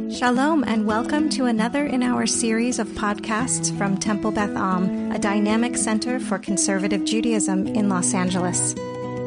Shalom and welcome to another in our series of podcasts from Temple Beth Am, a dynamic center for conservative Judaism in Los Angeles.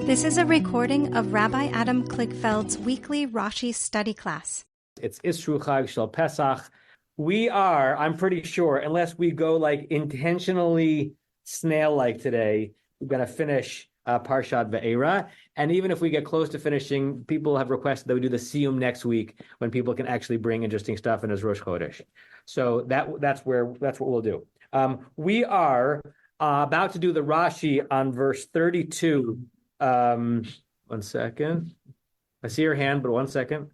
This is a recording of Rabbi Adam Kligfeld's weekly Rashi study class. It's Isru Chag Shel Pesach. We are, I'm pretty sure, unless we go like intentionally snail-like today, we're going to finish Parshat Ve'era. And even if we get close to finishing, people have requested that we do the Siyum next week when people can actually bring interesting stuff in as Rosh Chodesh. So that's what we'll do. We are about to do the Rashi on verse 32. 1 second. I see your hand, but 1 second.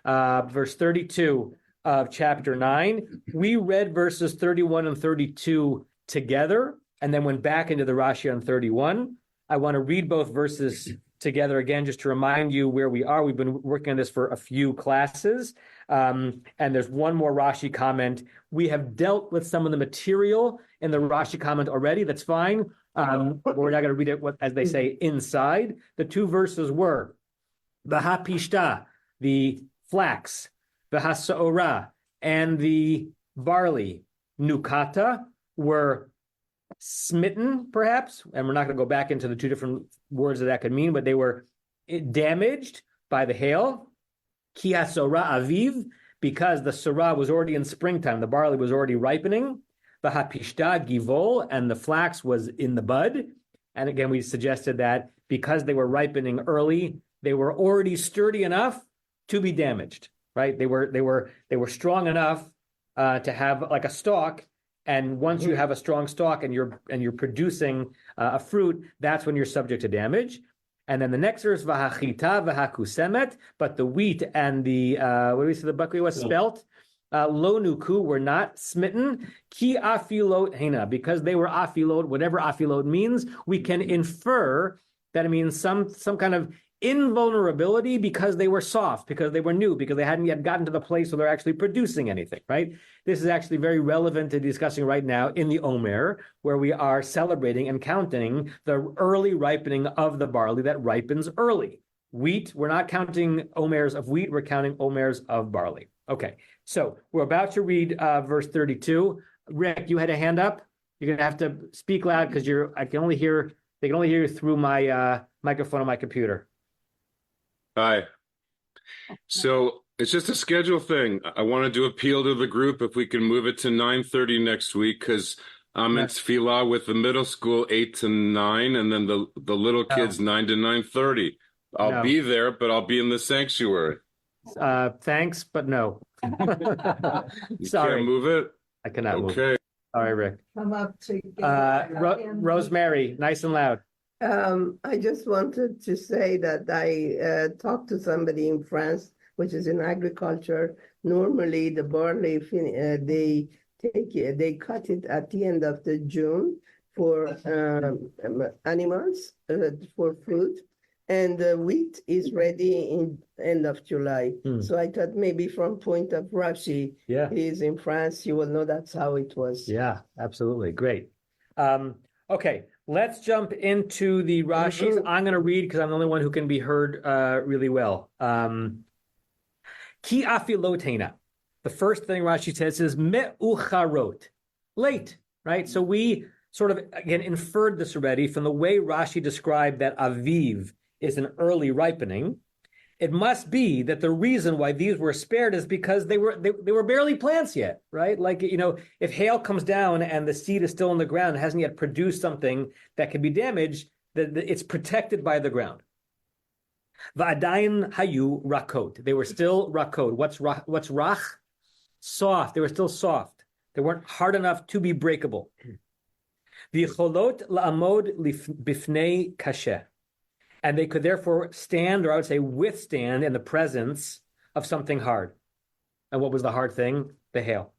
Verse 32 of chapter 9. We read verses 31 and 32 together and then went back into the Rashi on 31. I want to read both verses together again just to remind you where we are. We've been working on this for a few classes, and there's one more Rashi comment. We have dealt with some of the material in the Rashi comment already. That's fine. But we're not going to read it, as they say, inside. The two verses were the hapishta, the flax, the hasaora, and the barley, nukata, were smitten, perhaps, and we're not going to go back into the two different words that could mean, but they were damaged by the hail. Ki hasora aviv, because the sorah was already in springtime, the barley was already ripening. The hapishta givol, and the flax was in the bud. And again, we suggested that because they were ripening early, they were already sturdy enough to be damaged. Right? They were strong enough to have like a stalk. And once you have a strong stalk and you're producing a fruit, that's when you're subject to damage. And then the next verse, v'hachita v'hakusemet, but the wheat and the what do we say the buckwheat was spelt? Lo nuku, were not smitten. Ki afilot hena, because they were afilot. Whatever afilot means, we can infer that it means some kind of invulnerability because they were soft, because they were new, because they hadn't yet gotten to the place where they're actually producing anything, right? This is actually very relevant to discussing right now in the Omer, where we are celebrating and counting the early ripening of the barley that ripens early. Wheat, we're not counting Omers of wheat, we're counting Omers of barley. Okay, so we're about to read verse 32. Rick, you had a hand up? You're going to have to speak loud because they can only hear you through my microphone on my computer. Hi. So it's just a schedule thing. I wanted to appeal to the group if we can move it to 9:30 next week, because I'm in tefillah with the middle school 8 to 9, and then the little kids 9 to 9:30. I'll be there, but I'll be in the sanctuary. Thanks, but no. You Sorry. can't move it? I cannot move. Okay. All right, Rick. Come up to Rosemary, nice and loud. I just wanted to say that I talked to somebody in France, which is in agriculture. Normally, the barley they cut it at the end of the June for animals for food, and the wheat is ready in end of July. So I thought maybe from point of Rashi, he's in France, you will know that's how it was. Yeah, absolutely, great. Okay. Let's jump into the Rashis. I'm going to read because I'm the only one who can be heard really well. Ki afilotena. The first thing Rashi says is me'ucharot, late, right? So we sort of, again, inferred this already from the way Rashi described that aviv is an early ripening. It must be that the reason why these were spared is because they were barely plants yet, right? Like, if hail comes down and the seed is still in the ground, hasn't yet produced something that can be damaged, it's protected by the ground. Va'adayin hayu rakot. They were still rakot. What's rach? Soft. They were still soft. They weren't hard enough to be breakable. V'cholot la'amod bifnei kasheh. And they could therefore stand, or I would say withstand, in the presence of something hard. And what was the hard thing? The hail.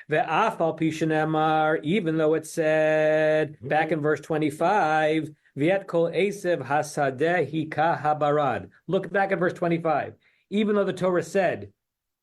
Ve'af al pi shenemar, even though it said back in verse 25, V'et kol esev hasadeh hika habarad. Look back at verse 25. Even though the Torah said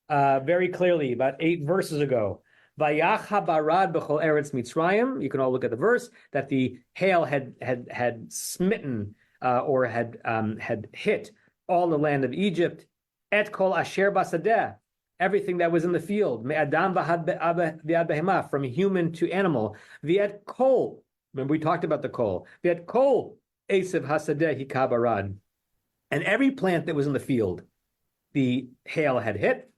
very clearly about 8 verses ago, Vayach habarad b'chol eretz Mitzrayim. You can all look at the verse that the hail had smitten or had hit all the land of Egypt. Et kol asher basadeh, everything that was in the field, me'adam v'ad behema, from human to animal, v'et kol, remember we talked about the kol, v'et kol esav hasadeh hikabarad, and every plant that was in the field, the hail had hit,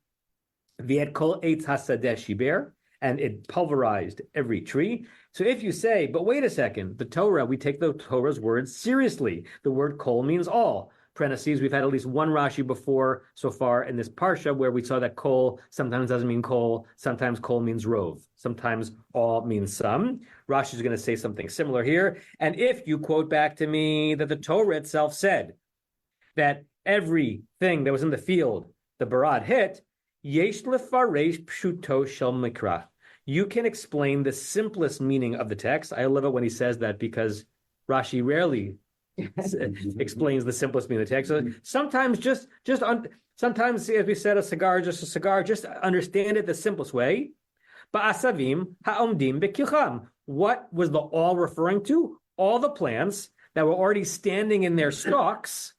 v'et kol eitz hasadeh shiber, and it pulverized every tree. So if you say, but wait a second, the Torah, we take the Torah's words seriously. The word kol means all. Parentheses, we've had at least one Rashi before so far in this parsha where we saw that kol sometimes doesn't mean kol, sometimes kol means rov, sometimes all means some. Rashi is going to say something similar here. And if you quote back to me that the Torah itself said that everything that was in the field, the barad hit, yesh lefaresh pshuto shel mikra. You can explain the simplest meaning of the text. I love it when he says that because Rashi rarely explains the simplest meaning of the text. So sometimes sometimes, as we said, just a cigar, just understand it the simplest way. Ba'asavim ha'omdim be'kilcham. What was the all referring to? All the plants that were already standing in their stalks,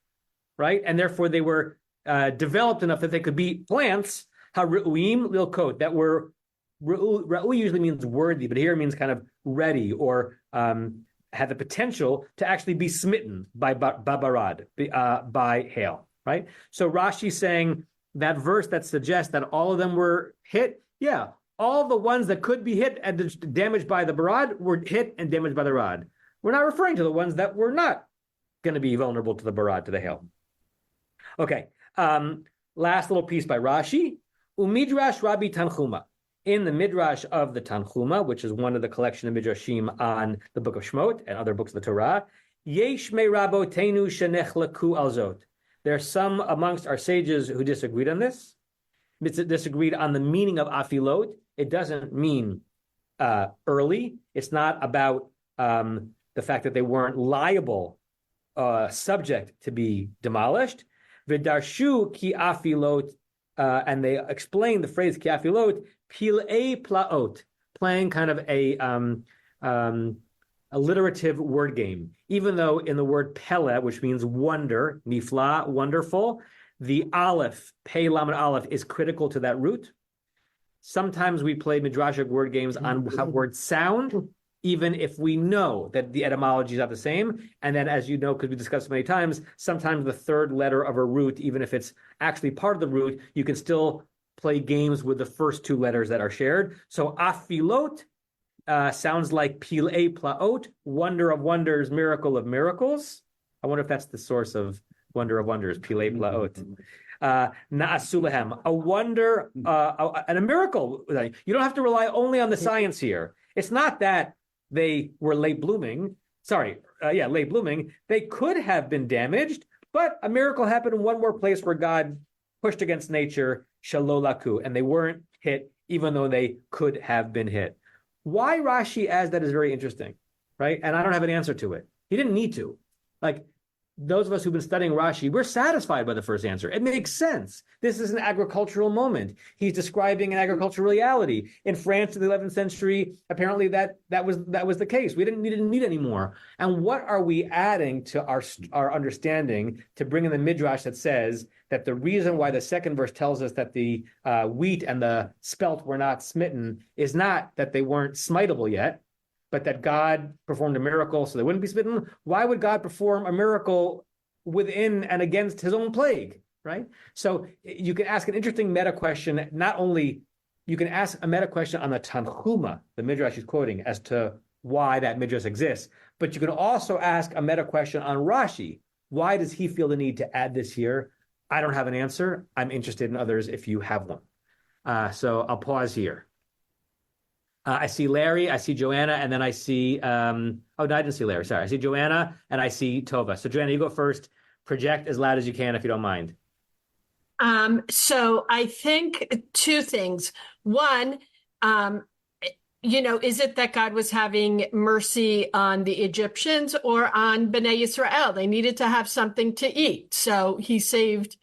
right? And therefore they were developed enough that they could be plants, ha'ru'im lilkot, that were, Ra'u usually means worthy, but here it means kind of ready or had the potential to actually be smitten by babarad, by hail, right? So Rashi's saying that verse that suggests that all of them were hit, yeah, all the ones that could be hit and damaged by the barad were hit and damaged by the rod. We're not referring to the ones that were not going to be vulnerable to the barad, to the hail. Okay, last little piece by Rashi, Umidrash Rabbi Tanchuma. In the Midrash of the Tanchuma, which is one of the collection of Midrashim on the book of Shemot and other books of the Torah, Yesh me rabotenu shenechlaku alzot. There are some amongst our sages who disagreed on this. Disagreed on the meaning of afilot. It doesn't mean early. It's not about the fact that they weren't liable, subject to be demolished. V'darshu ki afilot, and they explain the phrase ki afilot, Pilei plaot, playing kind of a alliterative word game. Even though in the word pele, which means wonder, nifla, wonderful, the aleph, pei lamed aleph, is critical to that root. Sometimes we play midrashic word games on how words sound, even if we know that the etymology is not the same. And then, as you know, because we discussed many times, sometimes the third letter of a root, even if it's actually part of the root, you can still play games with the first two letters that are shared. So afilot sounds like pilei plaot, wonder of wonders, miracle of miracles. I wonder if that's the source of wonder of wonders, pilei plaot. Na'asulahem, a wonder and a miracle. You don't have to rely only on the science here. It's not that they were late blooming. Late blooming. They could have been damaged, but a miracle happened in one more place where God pushed against nature, shalolaku, and they weren't hit, even though they could have been hit. Why Rashi adds that is very interesting, right? And I don't have an answer to it. He didn't need to. Like, those of us who've been studying Rashi, we're satisfied by the first answer. It makes sense. This is an agricultural moment. He's describing an agricultural reality. In France in the 11th century, apparently that was the case. We didn't need any more. And what are we adding to our understanding to bring in the midrash that says that the reason why the second verse tells us that the wheat and the spelt were not smitten is not that they weren't smiteable yet, but that God performed a miracle so they wouldn't be smitten? Why would God perform a miracle within and against his own plague, right? So you can ask an interesting meta question. Not only you can ask a meta question on the Tanchuma, the midrash he's quoting, as to why that midrash exists, but you can also ask a meta question on Rashi. Why does he feel the need to add this here? I don't have an answer. I'm interested in others if you have one. So I'll pause here. I see Larry, I see Joanna, and then I see, no, I didn't see Larry, sorry. I see Joanna, and I see Tova. So Joanna, you go first. Project as loud as you can, if you don't mind. So I think two things. One, is it that God was having mercy on the Egyptians or on Bnei Yisrael? They needed to have something to eat. So he saved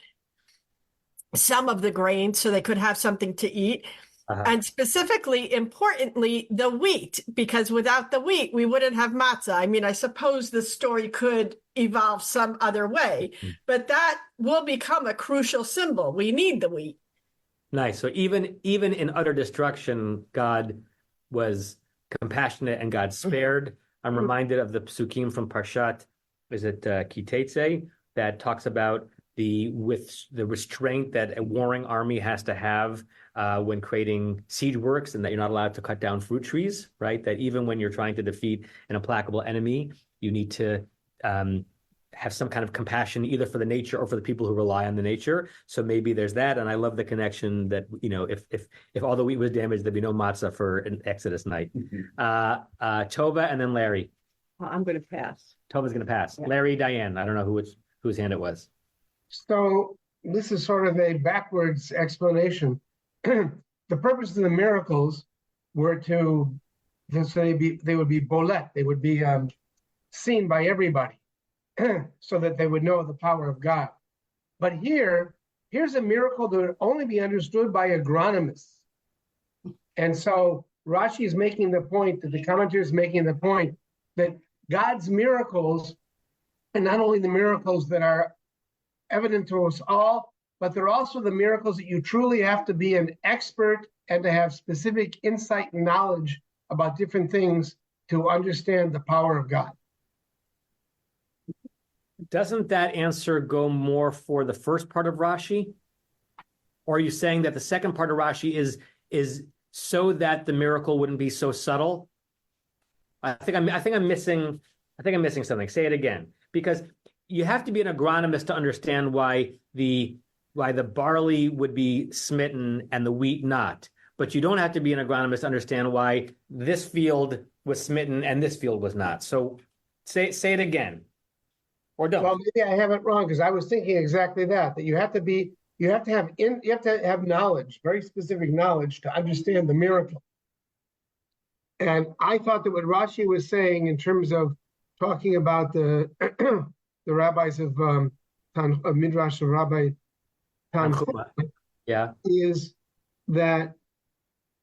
some of the grain so they could have something to eat. And specifically, importantly, the wheat, because without the wheat, we wouldn't have matzah. I mean, I suppose the story could evolve some other way, but that will become a crucial symbol. We need the wheat. Nice. So even in utter destruction, God was compassionate and God spared. I'm reminded of the psukim from Parshat, is it Kitetse, that talks about the restraint that a warring army has to have when creating siege works, and that you're not allowed to cut down fruit trees, right? That even when you're trying to defeat an implacable enemy, you need to have some kind of compassion either for the nature or for the people who rely on the nature. So maybe there's that. And I love the connection that, if all the wheat was damaged, there'd be no matzah for an Exodus night. Tova and then Larry. I'm going to pass. Tova's going to pass. Yeah. Larry, Diane. I don't know whose hand it was. So this is sort of a backwards explanation. The purpose of the miracles were so they would be bolet. They would be seen by everybody, so that they would know the power of God. But here's a miracle that would only be understood by agronomists. And so Rashi is making the point, that the commentator is making the point, that God's miracles are not only the miracles that are evident to us all, but they're also the miracles that you truly have to be an expert and to have specific insight and knowledge about different things to understand the power of God. Doesn't that answer go more for the first part of Rashi? Or are you saying that the second part of Rashi is so that the miracle wouldn't be so subtle? I think I'm missing something. Say it again. Because you have to be an agronomist to understand why the barley would be smitten and the wheat not. But you don't have to be an agronomist to understand why this field was smitten and this field was not. So say it again. Or don't. Well, maybe I have it wrong, because I was thinking exactly that you have to have knowledge, very specific knowledge, to understand the miracle. And I thought that what Rashi was saying in terms of talking about the the rabbis of Midrash of Rabbi Tanchuma, is that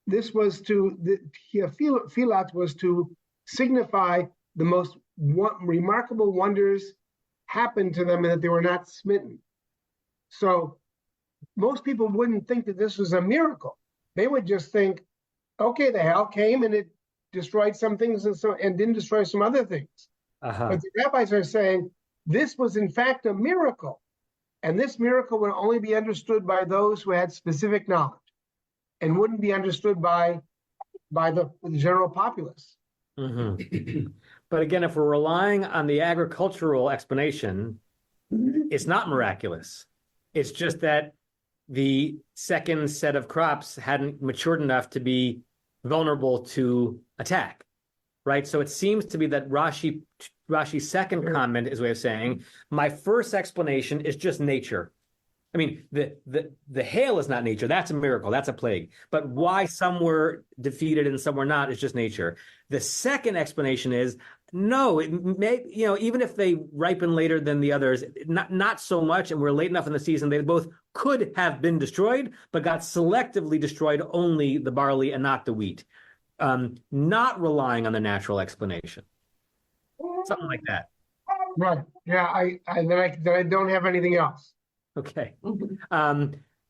this was Filat was to signify the most remarkable wonders happened to them and that they were not smitten. So most people wouldn't think that this was a miracle. They would just think, okay, the hail came and it destroyed some things and didn't destroy some other things. But the rabbis are saying this was in fact a miracle, and this miracle would only be understood by those who had specific knowledge and wouldn't be understood by the general populace. But again, if we're relying on the agricultural explanation, it's not miraculous. It's just that the second set of crops hadn't matured enough to be vulnerable to attack, right? So it seems to be that Rashi's second comment is a way of saying, my first explanation is just nature. I mean, the hail is not nature. That's a miracle. That's a plague. But why some were defeated and some were not is just nature. The second explanation is, no, it may, even if they ripen later than the others, not so much, and we're late enough in the season, they both could have been destroyed, but got selectively destroyed only the barley and not the wheat. Not relying on the natural explanation. Something like that. Right. Yeah, I don't have anything else. Okay.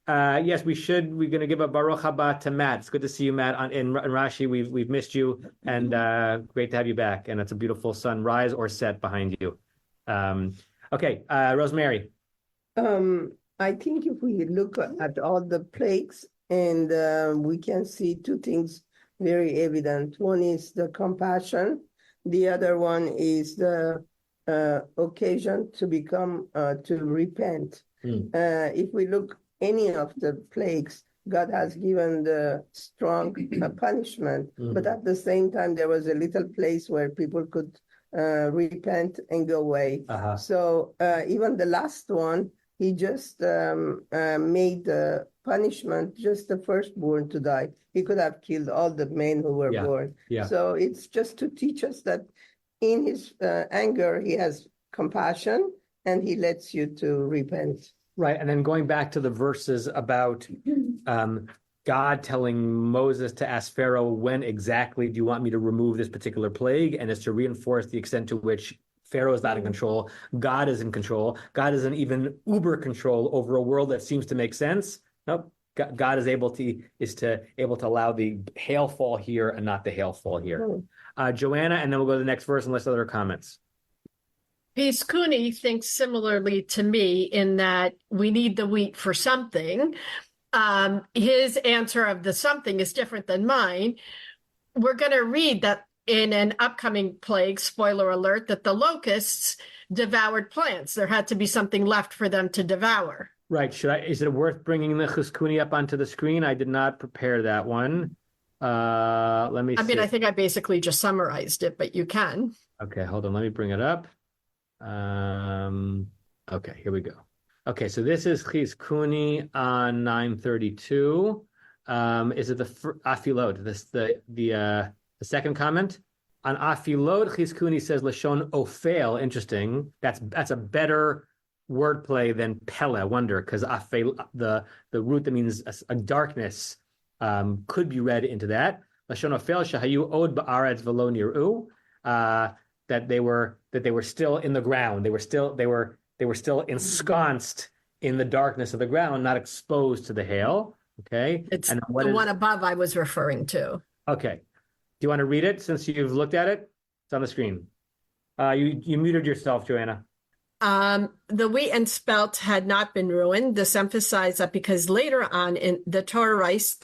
Yes, we're going to give a Baruch Haba to Matt. It's good to see you, Matt. In Rashi, we've missed you, and great to have you back. And it's a beautiful sunrise or set behind you. Okay, Rosemary. I think if we look at all the plagues, and we can see two things very evident. One is the compassion. The other one is the occasion to repent. If we look any of the plagues, God has given the strong punishment, but at the same time, there was a little place where people could repent and go away. So even the last one, he just made the punishment just the firstborn to die. He could have killed all the men who were born. So it's just to teach us that in his anger, he has compassion and he lets you to repent. Right. And then going back to the verses about God telling Moses to ask Pharaoh, when exactly do you want me to remove this particular plague? And it's to reinforce the extent to which Pharaoh is not in control. God is in control. God is in even uber control over a world that seems to make sense. Nope. God is able to allow the hail fall here and not the hail fall here. Joanna, and then we'll go to the next verse unless other comments. Piskuni thinks similarly to me in that we need the wheat for something. His answer of the something is different than mine. We're going to read that in an upcoming plague, spoiler alert, that the locusts devoured plants. There had to be something left for them to devour. Right. Is it worth bringing the Chizkuni up onto the screen? I did not prepare that one. Let me see. I think I basically just summarized it, but you can. Okay, hold on. Let me bring it up. Okay, here we go. Okay, so this is Chizkuni on 932. Is it the Afilod? The second comment on Afilod. Chizkuni says Lashon Ophel. Interesting. That's a better wordplay than Pele. Wonder, because the root that means a darkness could be read into that. Lashon Ophel shahayu od ba'aretz velo nir'u. That they were still in the ground. They were still ensconced in the darkness of the ground, not exposed to the hail. Okay, it's the one above I was referring to. Okay, do you want to read it since you've looked at it? It's on the screen. You muted yourself, Joanna. The wheat and spelt had not been ruined. This emphasized that because later on in the Torah writes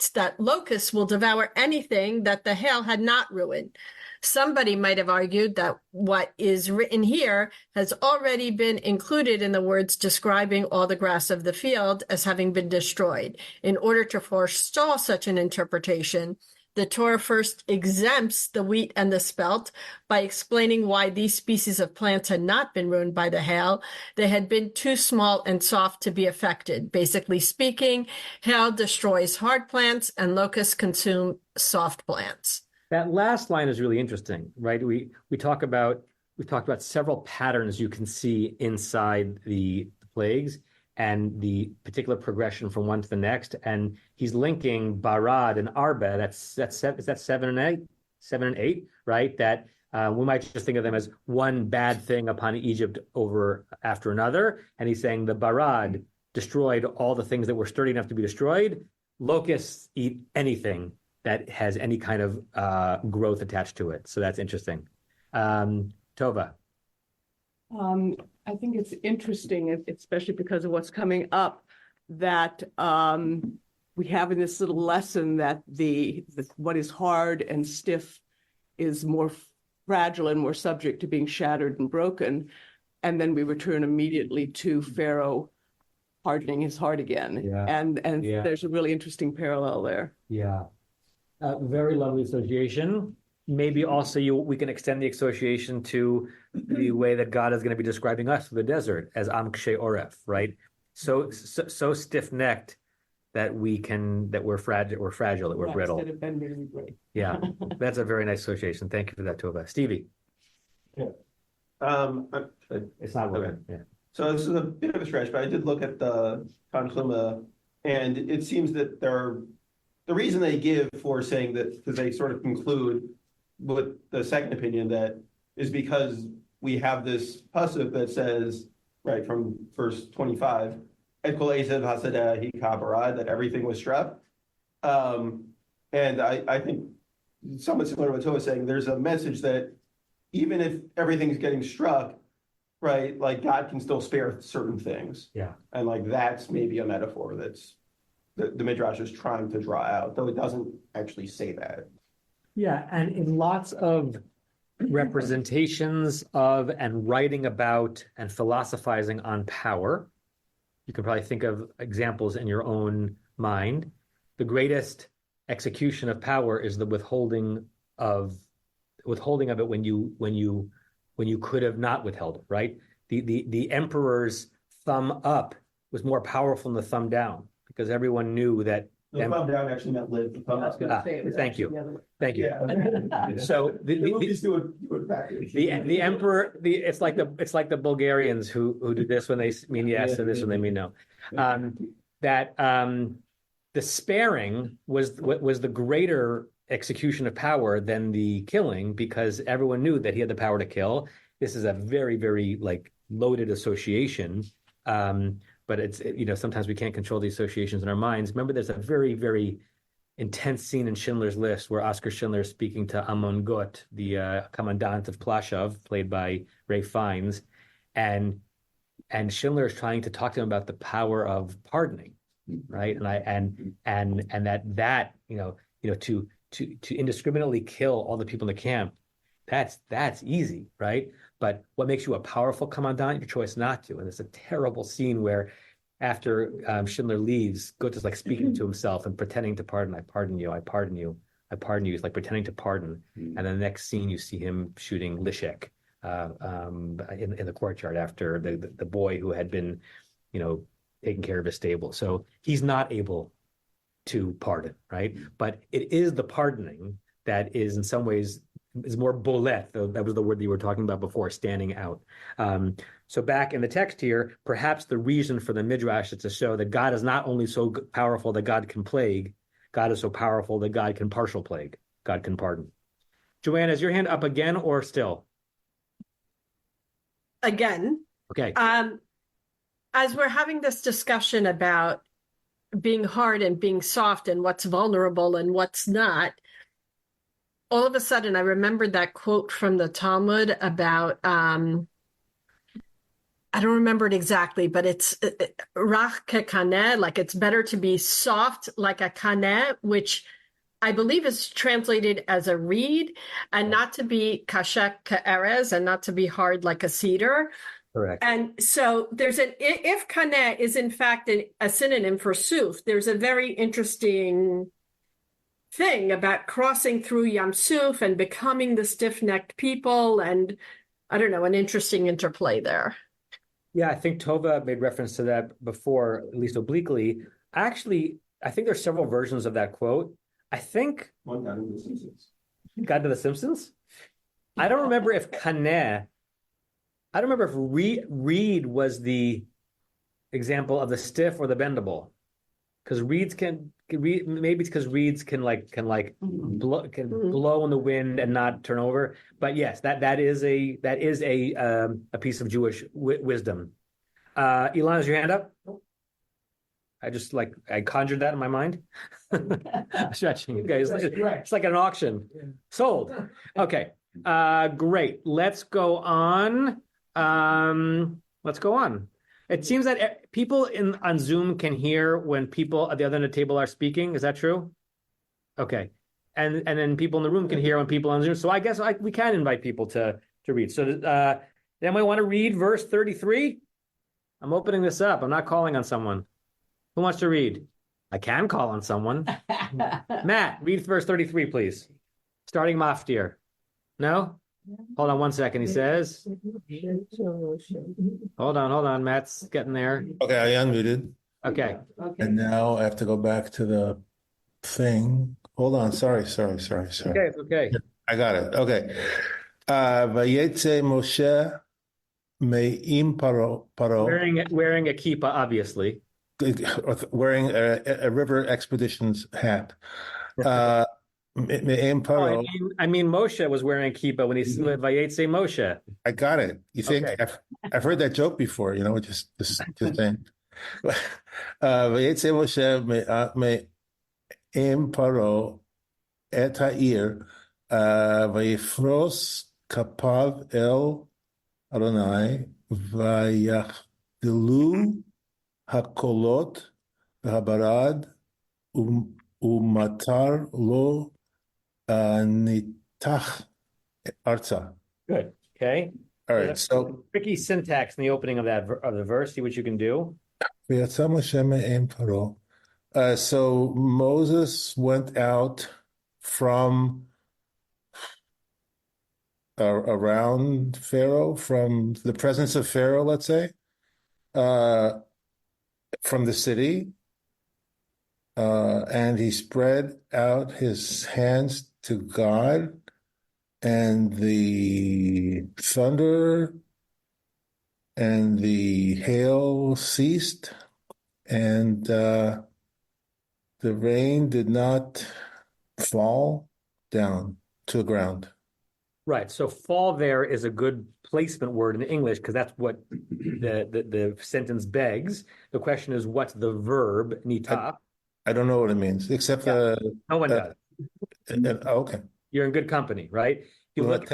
that locusts will devour anything that the hail had not ruined. Somebody might have argued that what is written here has already been included in the words describing all the grass of the field as having been destroyed. In order to forestall such an interpretation, the Torah first exempts the wheat and the spelt by explaining why these species of plants had not been ruined by the hail. They had been too small and soft to be affected. Basically speaking, hail destroys hard plants and locusts consume soft plants. That last line is really interesting, right? We talked about several patterns you can see inside the plagues and the particular progression from one to the next. And he's linking Barad and Arba. Is that 7 and 8, right? That we might just think of them as one bad thing upon Egypt after another. And he's saying the Barad destroyed all the things that were sturdy enough to be destroyed. Locusts eat anything that has any kind of growth attached to it. So that's interesting. Tova. I think it's interesting, especially because of what's coming up, that we have in this little lesson that what is hard and stiff is more fragile and more subject to being shattered and broken. And then we return immediately to Pharaoh hardening his heart again. Yeah. And there's a really interesting parallel there. Yeah. Very lovely association. Maybe also we can extend the association to the way that God is going to be describing us for the desert as Am Kshe Oref, right? So stiff-necked that we're fragile, that we're brittle. Instead of bending, we break. Yeah, that's a very nice association. Thank you for that, Tova. Stevie. Yeah. It's not working. Yeah. So this is a bit of a stretch, but I did look at the Tanchuma, and it seems that the reason they give for saying that, because they sort of conclude with the second opinion, that is because we have this pasuk that says, right from verse 25, Et kol ezev hasadeh hika barad, that everything was struck. And I think somewhat similar to what Toa was saying, there's a message that even if everything's getting struck, right, like God can still spare certain things. Yeah. And like that's maybe a metaphor that's the Midrash is trying to draw out, though it doesn't actually say that. Yeah, and in lots of representations of and writing about and philosophizing on power, you can probably think of examples in your own mind. The greatest execution of power is the withholding of it when you could have not withheld it, right? The emperor's thumb up was more powerful than the thumb down, because everyone knew that The thumb down actually meant live. The thumb up. Thank you. Thank you. Yeah. So the emperor, it's like the Bulgarians who do this when they mean yes and this when they mean no. The sparing was the greater execution of power than the killing, because everyone knew that he had the power to kill. This is a very, very loaded association. but sometimes we can't control the associations in our minds. Remember, there's a very, very intense scene in Schindler's List where Oskar Schindler is speaking to Amon Gut, the commandant of Plaszow, played by Ralph Fiennes, and Schindler is trying to talk to him about the power of pardoning, right? And that to indiscriminately kill all the people in the camp, that's easy, right? But what makes you a powerful commandant? Your choice not to. And it's a terrible scene where after Schindler leaves, Gut is like speaking to himself and pretending to pardon. I pardon you. I pardon you. I pardon you. He's like pretending to pardon. And then the next scene, you see him shooting Leszek in the courtyard after the boy who had been, taking care of his stable. So he's not able to pardon, right? But it is the pardoning that is in some ways is more bolet. That was the word that you were talking about before, standing out. So back in the text here, perhaps the reason for the Midrash is to show that God is not only so powerful that God can plague, God is so powerful that God can partial plague, God can pardon. Joanna, is your hand up again or still? Again. Okay. As we're having this discussion about being hard and being soft and what's vulnerable and what's not, all of a sudden I remembered that quote from the Talmud about, I don't remember it exactly, but it's rach kekaneh, like it's better to be soft like a kaneh, which I believe is translated as a reed, and not to be kashek ka'erez, and not to be hard like a cedar. Correct. And so if kaneh is in fact a synonym for suf, there's a very interesting thing about crossing through Yam Suf and becoming the stiff-necked people, and I don't know, an interesting interplay there. Yeah, I think Tova made reference to that before, at least obliquely. Actually, I think there's several versions of that quote. I think One got into the Simpsons. got to the Simpsons. I don't remember if kaneh. I don't remember if reed was the example of the stiff or the bendable, because reeds maybe it's because reeds can blow in the wind and not turn over. But yes, that is a piece of Jewish wisdom. Elon, is your hand up? I conjured that in my mind. Stretching. Okay, it's like an auction. Sold. Okay. Great. Let's go on. It seems that people on Zoom can hear when people at the other end of the table are speaking. Is that true? Okay. And then people in the room can hear when people on Zoom. So I guess we can invite people to read. So anyone want to read verse 33? I'm opening this up. I'm not calling on someone. Who wants to read? I can call on someone. Matt, read verse 33, please. Starting Maftir. No? Hold on one second, he says. Hold on. Matt's getting there. Okay, I unmuted. Okay. And now I have to go back to the thing. Hold on. Sorry. Okay, it's okay. I got it. Okay. Vayetze Moshe me'im paro. Wearing a kippah, obviously. Wearing a river expeditions hat. Me'im paro. I mean, Moshe was wearing a kippah when he said Vayetze Moshe. I got it. You think Okay. I've heard that joke before? Just saying. Vayetze Moshe me'im paro et ha'ir vayifros kapav el Adonai vayachdelu hakolot v'habarad umatar lo nitach arza. Good. Okay. All right. So tricky syntax in the opening of the verse. See what you can do. v'yatza Moshe me'em paro. So Moses went out from around Pharaoh, from the presence of Pharaoh, let's say, from the city, and he spread out his hands to God, and the thunder and the hail ceased, and the rain did not fall down to the ground. Right. So fall there is a good replacement word in English because that's what the sentence begs. The question is, what's the verb nitah? I don't know what it means, except No one does. Okay. You're in good company, right? You look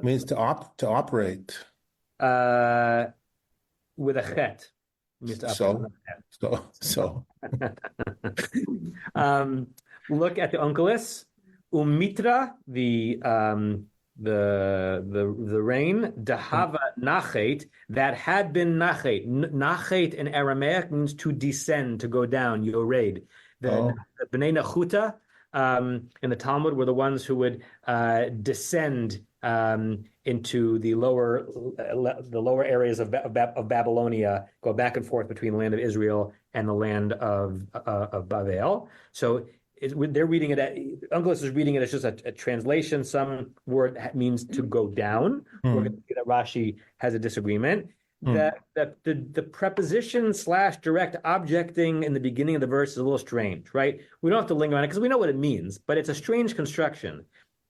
means to operate. With a chet. So. Look at the onkelos. Umitra, the rain, dahava nachet, that had been nachet. Nachet in Aramaic means to descend, to go down, yored. The Bnei Nachuta in the Talmud were the ones who would descend into the lower areas of Babylonia, go back and forth between the land of Israel and the land of Bavel. So they're reading it. Onkelos is reading it as just a translation. Some word means to go down. We're going to see that Rashi has a disagreement. That the preposition / direct objecting in the beginning of the verse is a little strange, right? We don't have to linger on it because we know what it means, but it's a strange construction.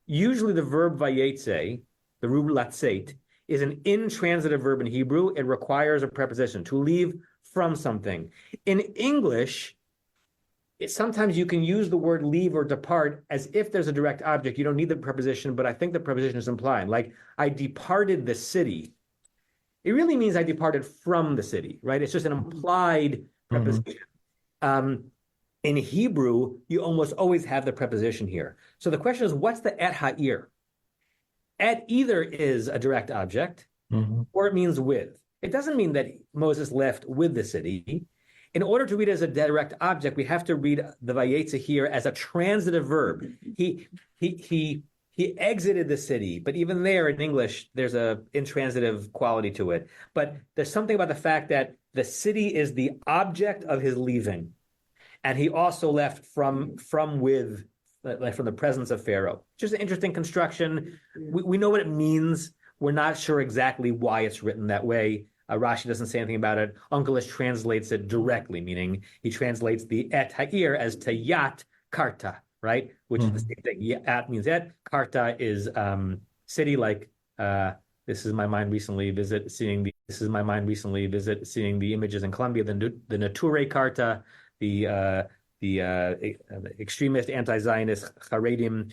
Usually the verb vayetze, the verb latzet, is an intransitive verb in Hebrew. It requires a preposition to leave from something. In English, sometimes you can use the word leave or depart as if there's a direct object. You don't need the preposition, but I think the preposition is implied. Like, I departed the city. It really means I departed from the city, right? It's just an implied preposition. In Hebrew, you almost always have the preposition here. So the question is, what's the et ha'ir? Et either is a direct object or it means with. It doesn't mean that Moses left with the city. In order to read it as a direct object, we have to read the vayetze here as a transitive verb. He exited the city, but even there in English, there's a intransitive quality to it. But there's something about the fact that the city is the object of his leaving. And he also left from the presence of Pharaoh. Just an interesting construction. We know what it means. We're not sure exactly why it's written that way. Rashi doesn't say anything about it. Onkelos translates it directly, meaning he translates the et ha'ir as tayat karta, right? Which is the same thing. Yat means et. Karta is city. Like this is my mind recently seeing the images in Colombia. The Nature Karta, the extremist anti-Zionist Haredim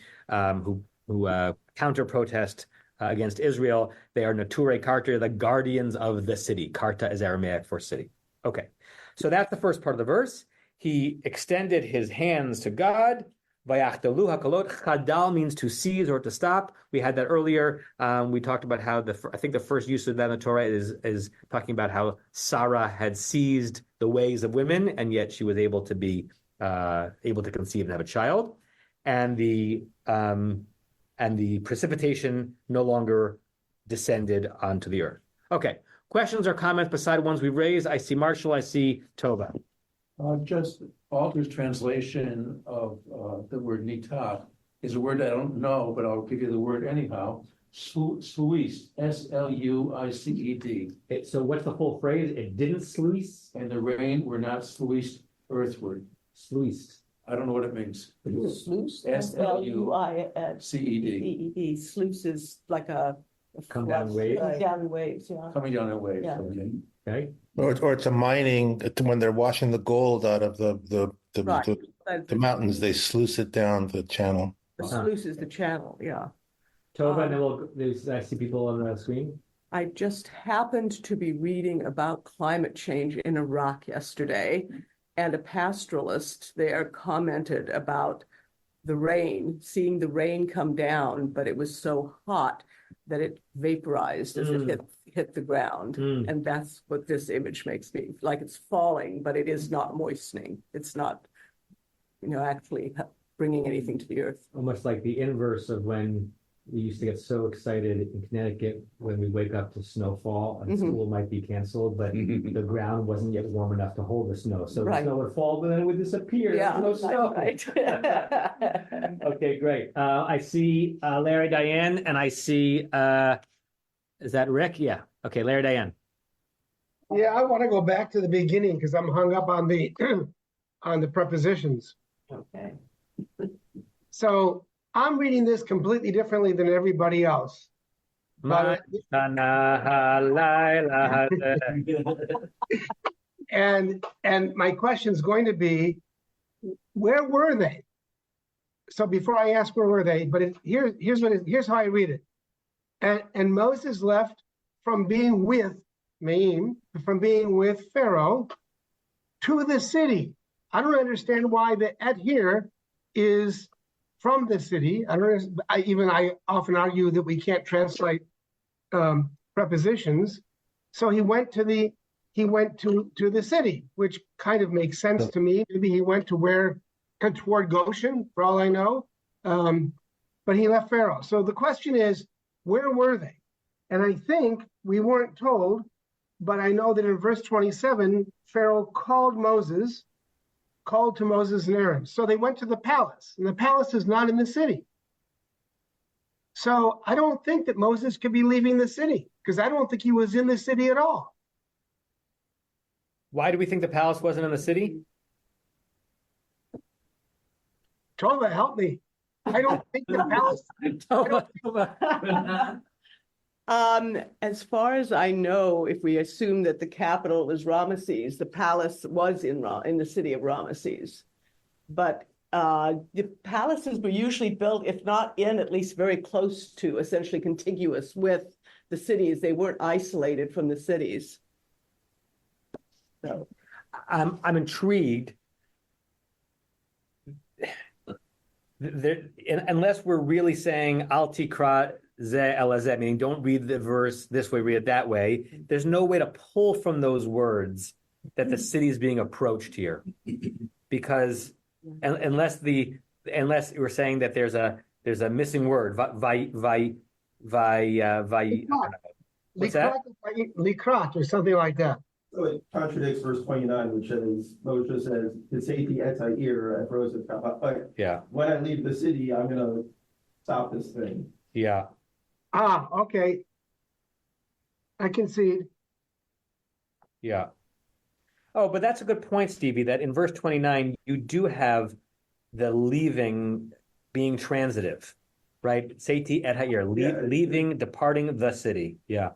who counter protest against Israel. They are Nature Karta, the guardians of the city. Karta is Aramaic for city. Okay, so that's the first part of the verse. He extended his hands to God. Vayachdalu hakalot. Chadal means to seize or to stop. We had that earlier. We talked about how I think the first use of that in the Torah is talking about how Sarah had seized the ways of women, and yet she was able to conceive and have a child, and the precipitation no longer descended onto the earth. Okay, questions or comments beside ones we've raised? I see Marshall. I see Tova. Just Alter's translation of the word nitah is a word I don't know, but I'll give you the word anyhow. Sluiced, Sluiced. So what's the whole phrase? It didn't sluice? And the rain were not sluiced earthward. Sluiced. I don't know what it means. Sluice. Sluiced. Sluice is like a Come down waves. Down waves, yeah. Coming down in waves. Yeah. Okay. Or it's a mining, when they're washing the gold out of the mountains, they sluice it down the channel. The sluice is the channel, yeah. Tova, and then I see people on the screen. I just happened to be reading about climate change in Iraq yesterday, and a pastoralist there commented about the rain, seeing the rain come down, but it was so hot that it vaporized as it hit the ground. And that's what this image makes me, like it's falling, but it is not moistening. It's not, actually bringing anything to the earth. Almost like the inverse of when we used to get so excited in Connecticut when we wake up to snowfall and school might be canceled, but the ground wasn't yet warm enough to hold the snow. So the snow would fall, but then it would disappear. Yeah, no snow. Right. Okay, great. I see Larry Diane, and I see, is that Rick? Yeah. Okay, Larry Diane. Yeah, I want to go back to the beginning because I'm hung up on the on the prepositions. Okay. So I'm reading this completely differently than everybody else. But, and my question is going to be, where were they? So before I ask where were they, but here's how I read it. And Moses left from being with Pharaoh to the city. I don't understand why the et here is from the city. I often argue that we can't translate prepositions. So he went to the city, which kind of makes sense to me. Maybe he went toward Goshen, for all I know. But he left Pharaoh. So the question is, where were they? And I think we weren't told, but I know that in verse 27, Pharaoh called to Moses and Aaron. So they went to the palace, and the palace is not in the city. So I don't think that Moses could be leaving the city, because I don't think he was in the city at all. Why do we think the palace wasn't in the city? Tova, help me. I don't think the palace. As far as I know, if we assume that the capital is Ramesses, the palace was in the city of Ramesses. But the palaces were usually built, if not in, at least very close to, essentially contiguous with the cities. They weren't isolated from the cities. So I'm intrigued. Unless we're really saying al tikra ze el ze, meaning don't read the verse this way, read it that way, there's no way to pull from those words that the city is being approached here, because unless we're saying that there's a missing word, what's that? Likrat or something like that. So it contradicts verse 29, which says, Moshe says, "Tiseti et ha'ir at Rosetta." Yeah. When I leave the city, I'm going to stop this thing. Yeah. Okay. I concede. Yeah. Oh, but that's a good point, Stevie, that in verse 29, you do have the leaving being transitive, right? Seti et ha'ir, leaving, departing the city. Yeah.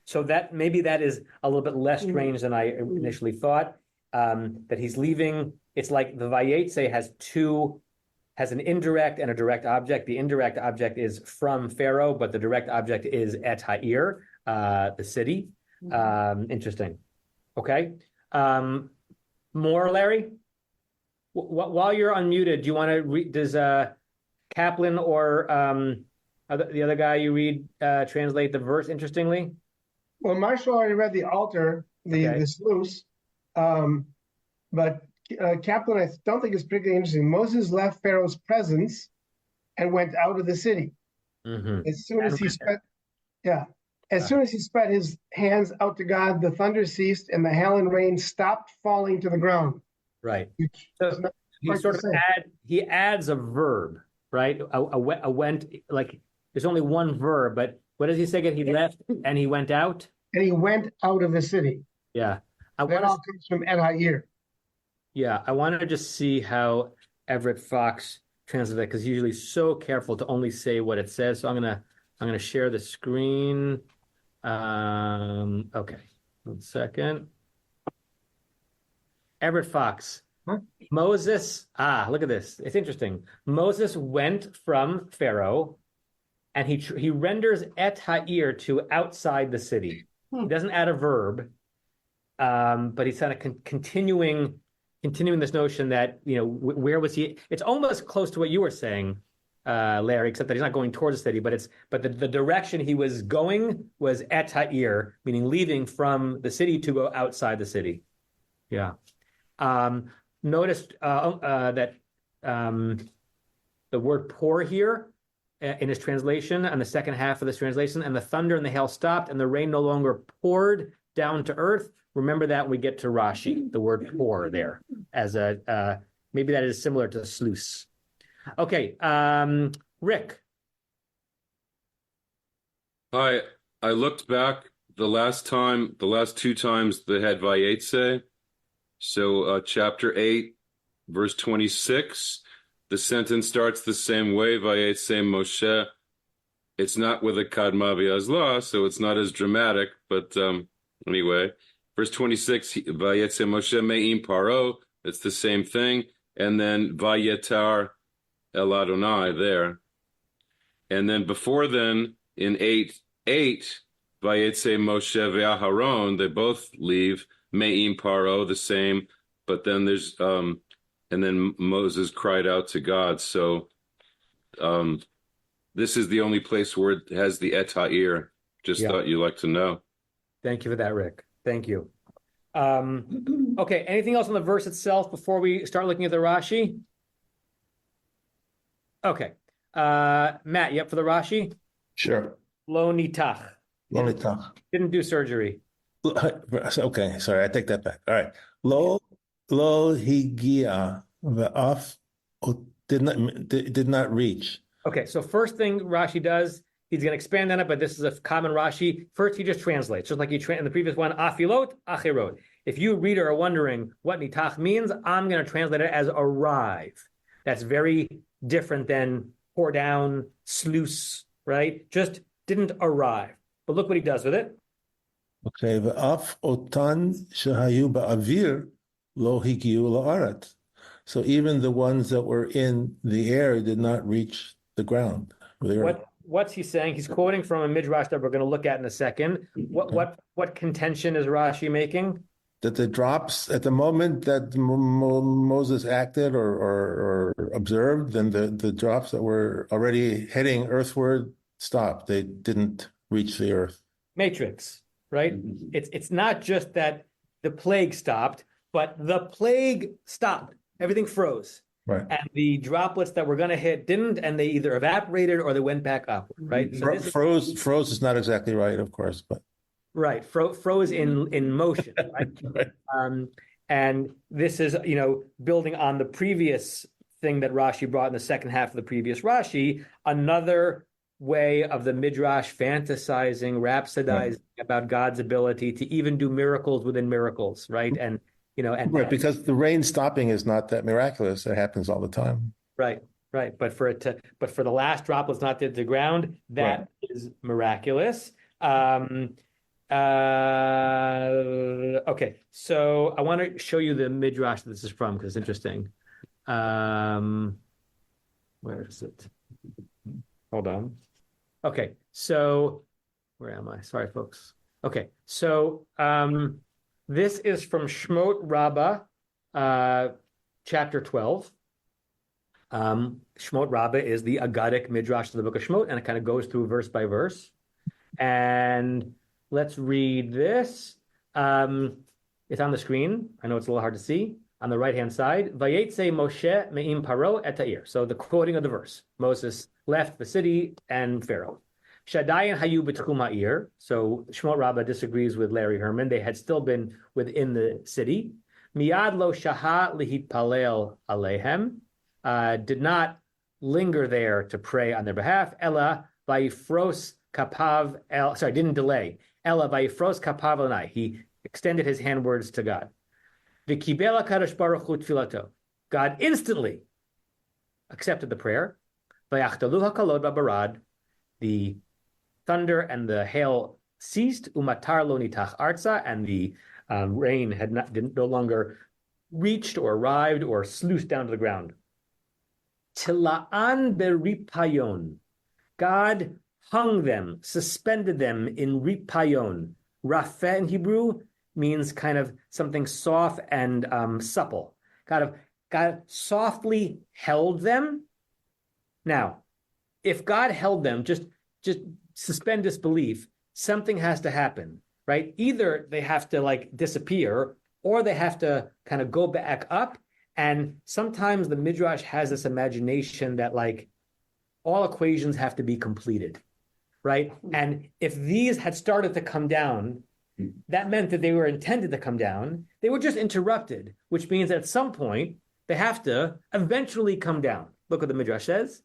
So that maybe that is a little bit less strange than I initially thought, that he's leaving. It's like the Vayetze has an indirect and a direct object. The indirect object is from Pharaoh, but the direct object is et ha'ir, the city. Interesting. Okay. More, Larry? While you're unmuted, do you want to read, does Kaplan or the other guy you read translate the verse interestingly? Well, Marshall already read the altar, the sluice, but Kaplan, I don't think it's particularly interesting. Moses left Pharaoh's presence and went out of the city. As soon as he spread his hands out to God, the thunder ceased and the hail and rain stopped falling to the ground. Right. So he adds a verb, right? A went, like there's only one verb, but what does he say again? He left and he went out? And he went out of the city. Yeah. That all comes from Et Ha'ir. Yeah, I want to just see how Everett Fox translates it, because he's usually so careful to only say what it says. So I'm gonna share the screen. Okay, 1 second. Everett Fox. Huh? Moses. Look at this. It's interesting. Moses went from Pharaoh, and he renders et ha'ir to outside the city. He doesn't add a verb, but he's kind of continuing this notion that, where was he? It's almost close to what you were saying, Larry, except that he's not going towards the city, but the direction he was going was et ha'ir, meaning leaving from the city to go outside the city. Yeah. Noticed that the word pour here in his translation, and the second half of this translation, and the thunder and the hail stopped, and the rain no longer poured down to earth. Remember that when we get to Rashi, the word pour there, as maybe that is similar to sluice. Okay, Rick. Hi, I looked back the last two times they had Vayetze. So chapter 8, verse 26, the sentence starts the same way, Vayetze Moshe it's not with a Kadma V'Azla, so it's not as dramatic. But anyway, verse 26, Vayetze Moshe Me'im Paro, it's the same thing. And then Vayetar El Adonai there. And then before then, in 8:8, Vayetze Moshe Ve'Aharon, they both leave Me'im Paro, the same. But then there's, and then Moses cried out to God. So this is the only place where it has the Et Ha'ir. Just thought you'd like to know. Thank you for that, Rick. Thank you. Okay, anything else on the verse itself before we start looking at the Rashi? Okay. Matt, you up for the Rashi? Sure. Lo nitach. Lo nitach. Didn't do surgery. Okay, sorry, I take that back. All right. Lo higia ve'af did not reach. Okay, so first thing Rashi does, he's going to expand on it, but this is a common Rashi. First, he just translates, just like he in the previous one, afilot, achirot. If you reader are wondering what nitach means, I'm going to translate it as arrive. That's very different than pour down, sluice, right? Just didn't arrive. But look what he does with it. Okay, ve'af otan shehayu ba'avir lo higiu la'aret. So even the ones that were in the air did not reach the ground. What's he saying? He's quoting from a midrash that we're going to look at in a second. What contention is Rashi making? That the drops at the moment that Moses acted or observed, then the drops that were already heading earthward stopped. They didn't reach the earth. Matrix, right? It's not just that the plague stopped, but the plague stopped. Everything froze. Right. And the droplets that were going to hit didn't, and they either evaporated or they went back up, right? So froze is not exactly right, of course, but right, froze in motion, right? Right. And this is, building on the previous thing that Rashi brought in the second half of the previous Rashi, another way of the Midrash fantasizing, rhapsodizing about God's ability to even do miracles within miracles, right? And right, because the rain stopping is not that miraculous. It happens all the time. Right. But for the last droplets not to hit the ground, that is miraculous. Okay, so I want to show you the midrash that this is from because it's interesting. Where is it? Hold on. Okay, so where am I? Sorry, folks. Okay, so this is from Shemot Rabbah, chapter 12. Shemot Rabbah is the Agadic midrash of the book of Shemot, and it kind of goes through verse by verse. And let's read this. It's on the screen. I know it's a little hard to see. On the right-hand side, Vayetze Moshe me'im paro et ha'ir. So the quoting of the verse. Moses left the city and Pharaoh. Shadayin hayu b'tchum ha'ir. So Shemot Rabbah disagrees with Larry Herman. They had still been within the city. Miyad lo shaha lihitpalel aleihem. Did not linger there to pray on their behalf. Ella vayifros kapav el. Sorry, didn't delay. Ella vayifros kapav elnai. He extended his handwards to God. V'kibel HaKadosh Baruch Hu tfilato. God instantly accepted the prayer. Vayachtalu hakalot b'barad. The thunder and the hail ceased. Umatar lo nitach arza, and the rain had no longer reached or arrived or sluiced down to the ground. Tila'an beripayon. God hung them, suspended them in ripayon. Rafeh in Hebrew means kind of something soft and supple. God softly held them. Now, if God held them, just suspend disbelief, something has to happen, right? Either they have to disappear or they have to kind of go back up. And sometimes the Midrash has this imagination that all equations have to be completed, right? And if these had started to come down, that meant that they were intended to come down. They were just interrupted, which means that at some point they have to eventually come down. Look what the Midrash says.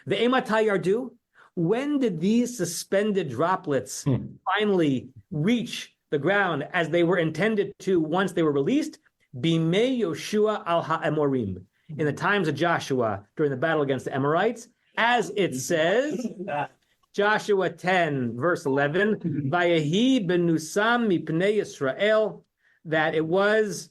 The Ematai Yardu. When did these suspended droplets finally reach the ground as they were intended to once they were released? Bimei Yoshua al ha'emorim. In the times of Joshua during the battle against the Amorites, as it says, Joshua 10, verse 11, Vayehi benusam mipnei Yisrael, that it was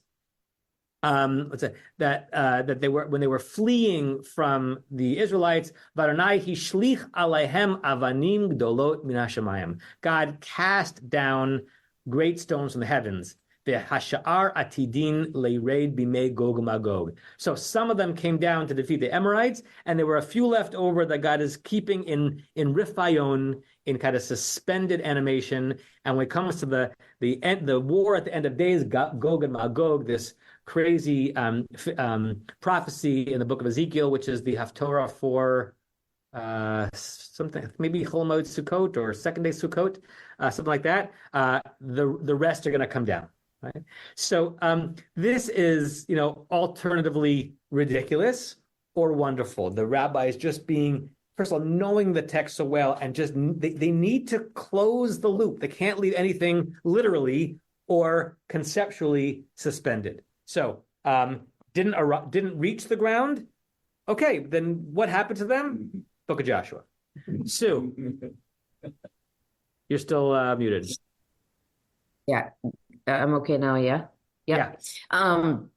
that they were when they were fleeing from the Israelites, Varanai hishlich alaihem avanim gdolot min hashamayim. God cast down great stones from the heavens. Hasha'ar atidin leireid bimei Gog Magog. So some of them came down to defeat the Amorites, and there were a few left over that God is keeping in Rifayon, in kind of suspended animation. And when it comes to the war at the end of days, Gog and Magog, this crazy prophecy in the book of Ezekiel, which is the Haftorah for something, maybe Chol Moed Sukkot or second day Sukkot, something like that. The rest are going to come down. Right. So this is, alternatively ridiculous or wonderful. The rabbis just being, first of all, knowing the text so well, and just they need to close the loop. They can't leave anything literally or conceptually suspended. So didn't reach the ground. Okay, then what happened to them? Book of Joshua. Sue, you're still muted. Yeah. I'm okay now, yeah? Yeah. Well,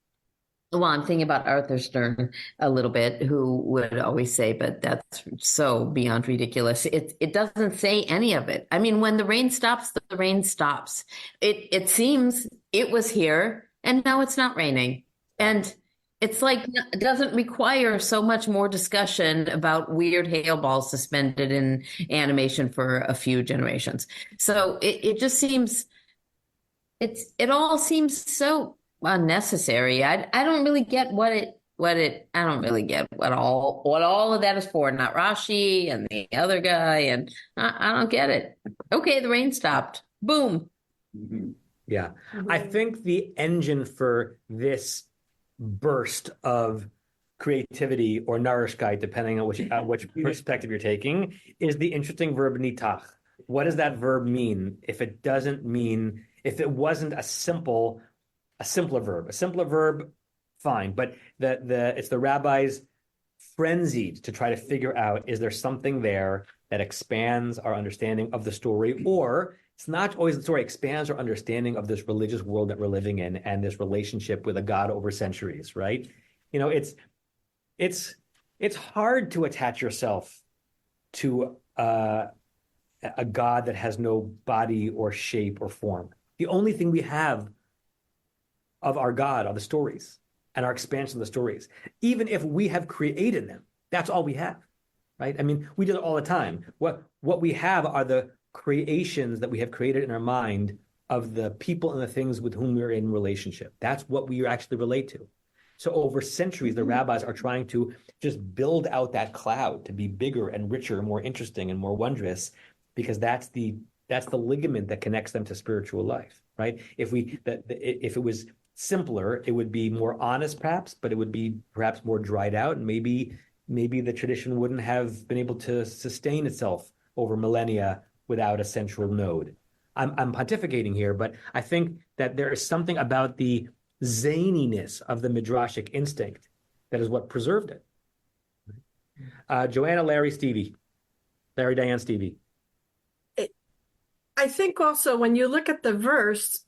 I'm thinking about Arthur Stern a little bit, who would always say, but that's so beyond ridiculous. It doesn't say any of it. I mean, when the rain stops, the rain stops. It seems it was here, and now it's not raining. And it's like, it doesn't require so much more discussion about weird hail balls suspended in animation for a few generations. So it just seems... It all seems so unnecessary. I don't really get I don't really get what all of that is for. Not Rashi and the other guy, and I don't get it. Okay, the rain stopped. Boom. Yeah. I think the engine for this burst of creativity or nourishkeit, depending on which perspective you're taking, is the interesting verb nitach. What does that verb mean? If it wasn't a simpler verb, fine. But it's the rabbis frenzied to try to figure out, is there something there that expands our understanding of the story? Or it's not always the story expands our understanding of this religious world that we're living in and this relationship with a God over centuries, right? It's hard to attach yourself to a God that has no body or shape or form. The only thing we have of our God are the stories and our expansion of the stories. Even if we have created them, that's all we have, right? I mean, we do it all the time. What we have are the creations that we have created in our mind of the people and the things with whom we're in relationship. That's what we actually relate to. So over centuries, the rabbis are trying to just build out that cloud to be bigger and richer and more interesting and more wondrous, because that's the ligament that connects them to spiritual life, right? If it was simpler, it would be more honest, perhaps, but it would be perhaps more dried out, and maybe the tradition wouldn't have been able to sustain itself over millennia without a central node. I'm pontificating here, but I think that there is something about the zaniness of the midrashic instinct that is what preserved it. Joanna, Larry, Diane, Stevie. I think also when you look at the verse,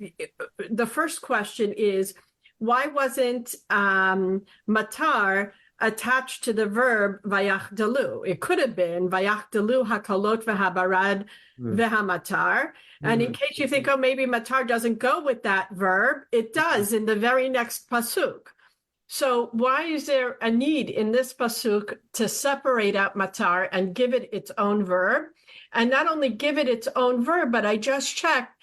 the first question is, why wasn't matar attached to the verb vayachdalu? It could have been vayachdalu hakalot v'habarad v'hamatar. And in case you think, oh, maybe matar doesn't go with that verb, it does in the very next pasuk. So why is there a need in this pasuk to separate out matar and give it its own verb? And not only give it its own verb, but I just checked,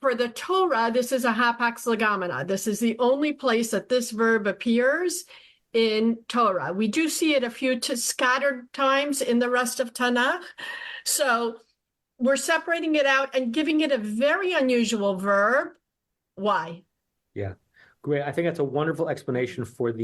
for the Torah, this is a hapax legomena. This is the only place that this verb appears in Torah. We do see it a few scattered times in the rest of Tanakh. So we're separating it out and giving it a very unusual verb. Why? Yeah. Great. I think that's a wonderful explanation for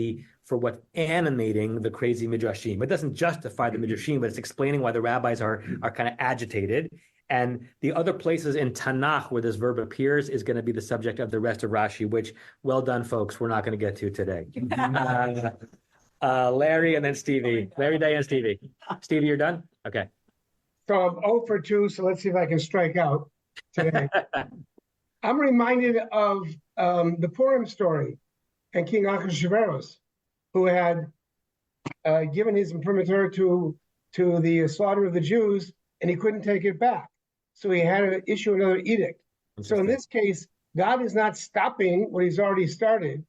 what's animating the crazy midrashim. It doesn't justify the midrashim, but it's explaining why the rabbis are kind of agitated. And the other places in Tanakh where this verb appears is going to be the subject of the rest of Rashi, which, well done, folks, we're not going to get to today. Larry and then Stevie. Larry, Diane, Stevie. Stevie, you're done? Okay. So I'm 0 for 2, so let's see if I can strike out today. I'm reminded of the Purim story and King Ahasuerus, who had given his imprimatur to the slaughter of the Jews, and he couldn't take it back. So he had to issue another edict. So in this case, God is not stopping what he's already started,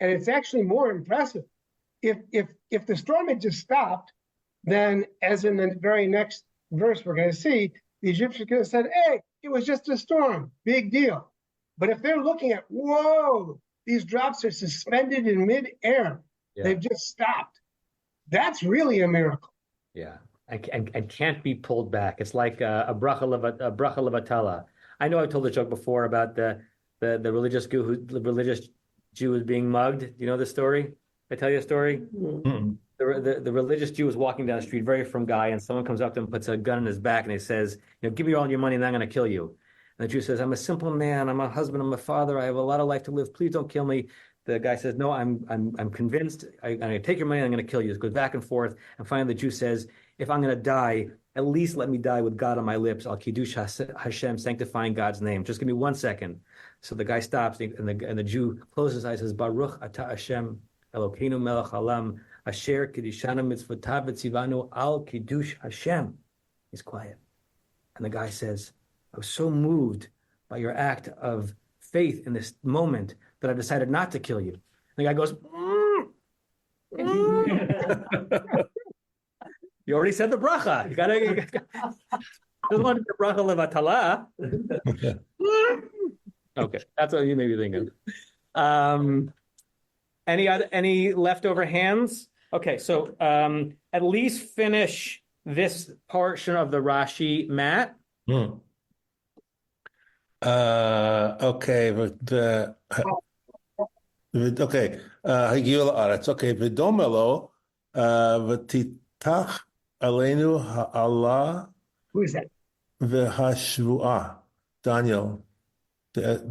and it's actually more impressive. If the storm had just stopped, then as in the very next verse we're going to see, the Egyptians could have said, hey, it was just a storm, big deal. But if they're looking at, whoa, these drops are suspended in midair, they've just stopped. That's really a miracle. Yeah, and can't be pulled back. It's like a bracha levatala. I know I told the joke before about the religious Jew who's being mugged. Do you know this story? I tell you a story. Mm-hmm. The religious Jew was walking down the street, very frum guy, and someone comes up to him, puts a gun in his back, and he says, give me all your money, and I'm going to kill you. And the Jew says, I'm a simple man. I'm a husband. I'm a father. I have a lot of life to live. Please don't kill me. The guy says, no, I'm convinced. I'm going to take your money. And I'm going to kill you. It goes back and forth. And finally, the Jew says, if I'm going to die, at least let me die with God on my lips. Al Kiddush Hashem, sanctifying God's name. Just give me 1 second. So the guy stops, and the Jew closes his eyes and says, Baruch Ata Hashem, Elokeinu melech haolam, asher kiddishanu mitzvotav v'tzivanu al kiddush Hashem. He's quiet. And the guy says, I was so moved by your act of faith in this moment that I decided not to kill you. And the guy goes, You already said the bracha. You doesn't want to be bracha levatala. Okay, that's what you may be thinking. Any leftover hands? Okay, so at least finish this portion of the Rashi, Matt. Okay, but okay, Hagil Aretz. Okay, v'domelo v'titach aleinu ha'ala. Who is that? V'hashvuah. Daniel. Titach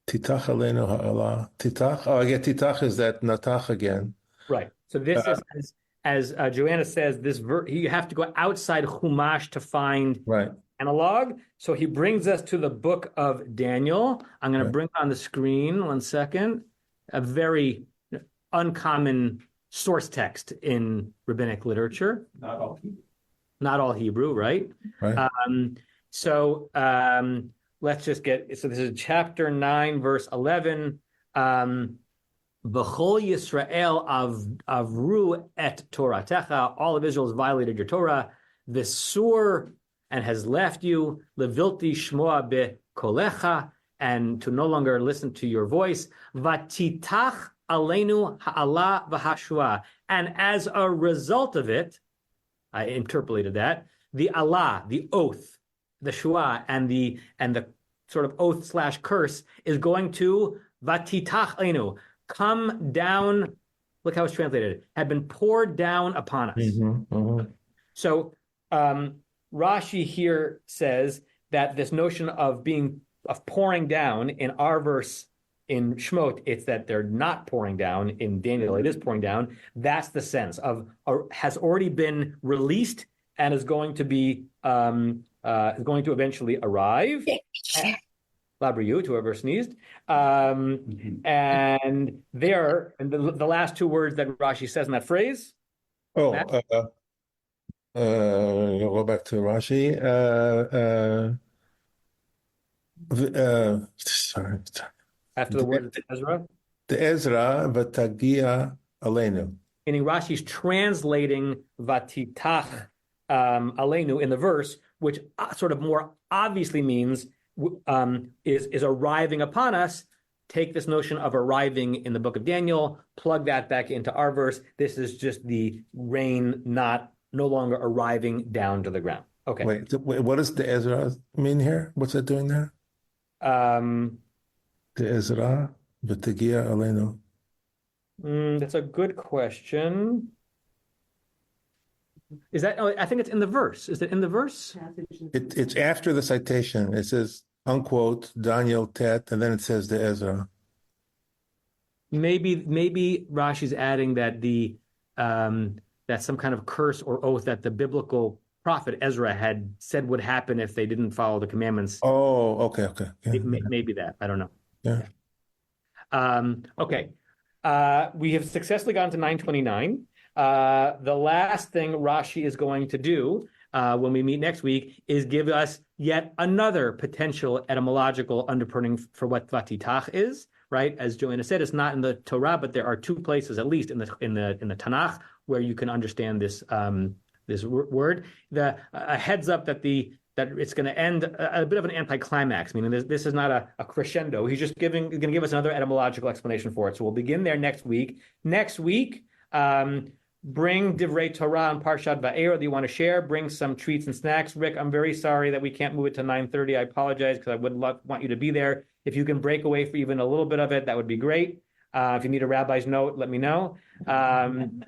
aleinu ha'ala. Titach. Oh, I get titach is that natach again. Right. So this is as Joanna says. You have to go outside Chumash to find analog. So he brings us to the book of Daniel. I'm going to bring on the screen 1 second. A very uncommon source text in rabbinic literature. Not all Hebrew, right? Let's just this is chapter 9, verse 11. B'chol Yisrael avru et Toratecha. All of Israel has violated your Torah. V'sur and has left you, levilti shmoa bekolecha, and to no longer listen to your voice, vatitach aleinu ha'ala v'hashua. And as a result of it, I interpolated that, the Allah, the oath, the shua, and the sort of oath / curse is going to vatitach aleinu, come down. Look how it's translated. Had been poured down upon us. So Rashi here says that this notion of pouring down in our verse in Shemot, it's that they're not pouring down. In Daniel, it is pouring down. That's the sense of has already been released and is going to be going to eventually arrive. Labriut, whoever sneezed. And the last two words that Rashi says in that phrase. Go back to Rashi. Sorry. After the word Ezra? The Ezra, v'tagia aleinu. Meaning Rashi's translating vatitach aleinu in the verse, which sort of more obviously means is arriving upon us. Take this notion of arriving in the book of Daniel, plug that back into our verse. This is just the rain no longer arriving down to the ground. Okay. Wait, what does the Ezra mean here? What's it doing there? The Ezra, v'tagia aleinu. That's a good question. Is that? I think it's in the verse. Is it in the verse? It's after the citation. It says, unquote, Daniel Tet, and then it says the Ezra. Maybe Rashi's adding that that's some kind of curse or oath that the biblical prophet Ezra had said would happen if they didn't follow the commandments. Oh, okay. Yeah. Maybe that. I don't know. Yeah. Okay. We have successfully gone to 929. The last thing Rashi is going to do when we meet next week is give us yet another potential etymological underpinning for what Vatitach is. Right, as Joanna said, it's not in the Torah, but there are two places, at least in the Tanakh, where you can understand this this word. A heads up that it's going to end a bit of an anticlimax, meaning this is not a crescendo. He's just going to give us another etymological explanation for it. So we'll begin there next week. Next week, bring Divrei Torah and Parshat Va'era that you want to share. Bring some treats and snacks. Rick, I'm very sorry that we can't move it to 9:30. I apologize because I would want you to be there. If you can break away for even a little bit of it, that would be great. If you need a rabbi's note, let me know. And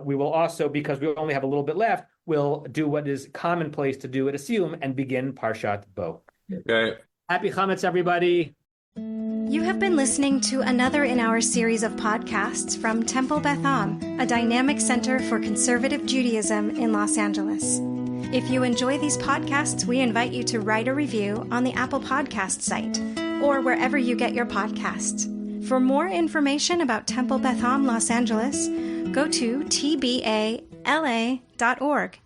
we will also, because we only have a little bit left, we'll do what is commonplace to do at Asiyum and begin Parshat Bo. Okay. Happy Chametz, everybody. You have been listening to another in our series of podcasts from Temple Beth Am, a dynamic center for conservative Judaism in Los Angeles. If you enjoy these podcasts, we invite you to write a review on the Apple Podcast site or wherever you get your podcasts. For more information about Temple Beth Am Los Angeles, go to tbala.org.